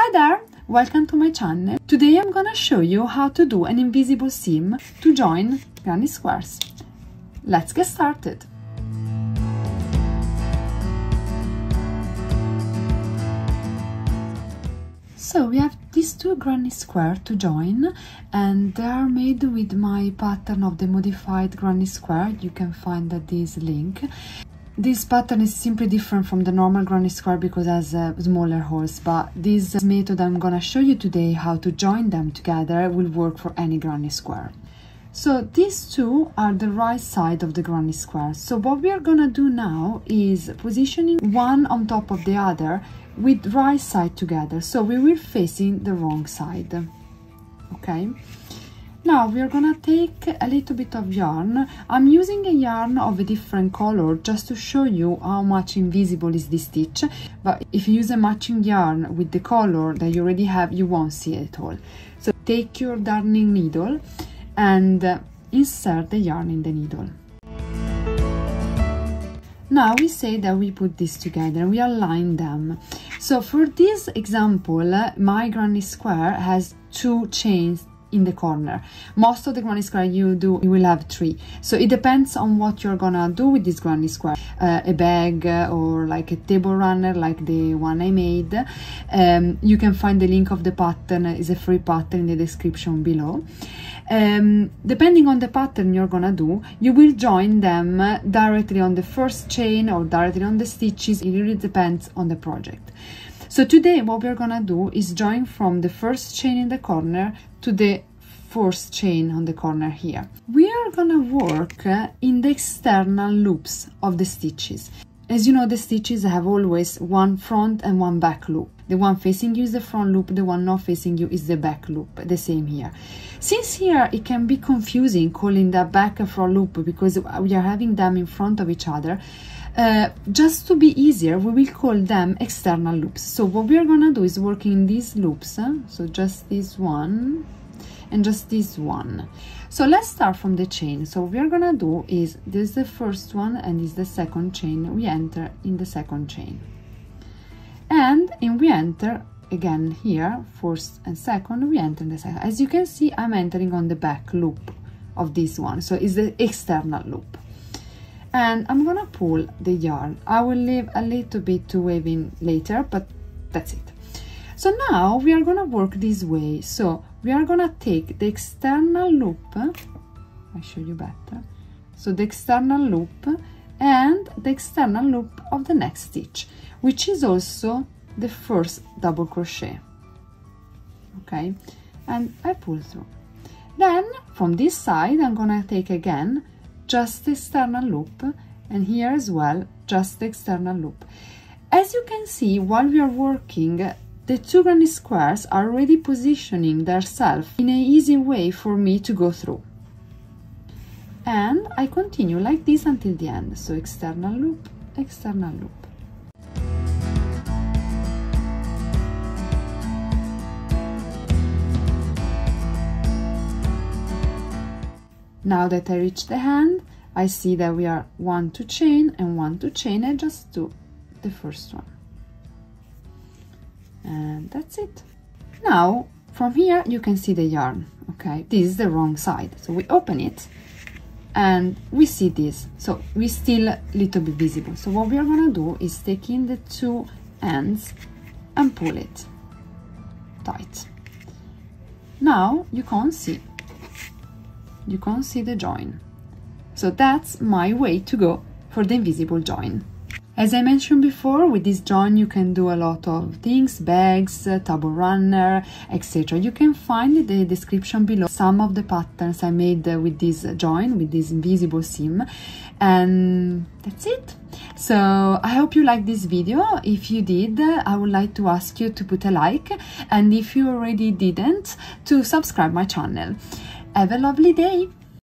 Hi there! Welcome to my channel. Today I'm gonna show you how to do an invisible seam to join granny squares. Let's get started. So we have these two granny squares to join, and they are made with my pattern of the modified granny square. You can find at this link. This pattern is simply different from the normal granny square because it has smaller holes, but this method I'm gonna show you today how to join them together will work for any granny square. So these two are the right side of the granny square. So what we are gonna do now is positioning one on top of the other with right side together, so we will facing the wrong side. Okay, now we are gonna take a little bit of yarn. I'm using a yarn of a different color just to show you how much invisible is this stitch, but if you use a matching yarn with the color that you already have, you won't see it at all. So take your darning needle and insert the yarn in the needle. Now we say that we put this together, we align them. So for this example, my granny square has 2 chains in the corner. Most of the granny square you will have 3. So it depends on what you're gonna do with this granny square. A bag or like a table runner like the one I made. You can find the link of the pattern, is a free pattern, in the description below. Depending on the pattern you're gonna do, you will join them directly on the first chain or directly on the stitches. It really depends on the project. So today what we're gonna do is join from the first chain in the corner to the fourth chain on the corner here. We are gonna work in the external loops of the stitches. As you know, the stitches have always one front and one back loop. The one facing you is the front loop, the one not facing you is the back loop, the same here. Since here it can be confusing calling that back and front loop because we are having them in front of each other, just to be easier, we will call them external loops. So what we are gonna do is working in these loops, so just this one and just this one. So let's start from the chain. So what we are gonna do is, this is the first one and this is the second chain. We enter in the second chain, and we enter again here, first and second, we enter in the second. As you can see, I'm entering on the back loop of this one, so it's the external loop. And I'm gonna pull the yarn. I will leave a little bit to weave in later, but that's it. So now we are gonna work this way. So we are gonna take the external loop, I'll show you better. So the external loop and the external loop of the next stitch, which is also the first double crochet. Okay, and I pull through. Then from this side, I'm gonna take again just the external loop, and here as well just the external loop. As you can see, while we are working, the two granny squares are already positioning themselves in an easy way for me to go through, and I continue like this until the end. So external loop, external loop. Now that I reach the end, I see that we are 1 2 chain and 1 2 chain. I just do the first one, and that's it. Now from here you can see the yarn. Okay, this is the wrong side, so we open it and we see this, so we still a little bit visible. So what we are gonna do is take in the 2 ends and pull it tight. Now you can't see the join. So that's my way to go for the invisible join. As I mentioned before, with this join you can do a lot of things, bags, table runner, etc. You can find in the description below some of the patterns I made with this join, with this invisible seam, and that's it. So I hope you liked this video. If you did, I would like to ask you to put a like, and if you already didn't, to subscribe my channel. Have a lovely day!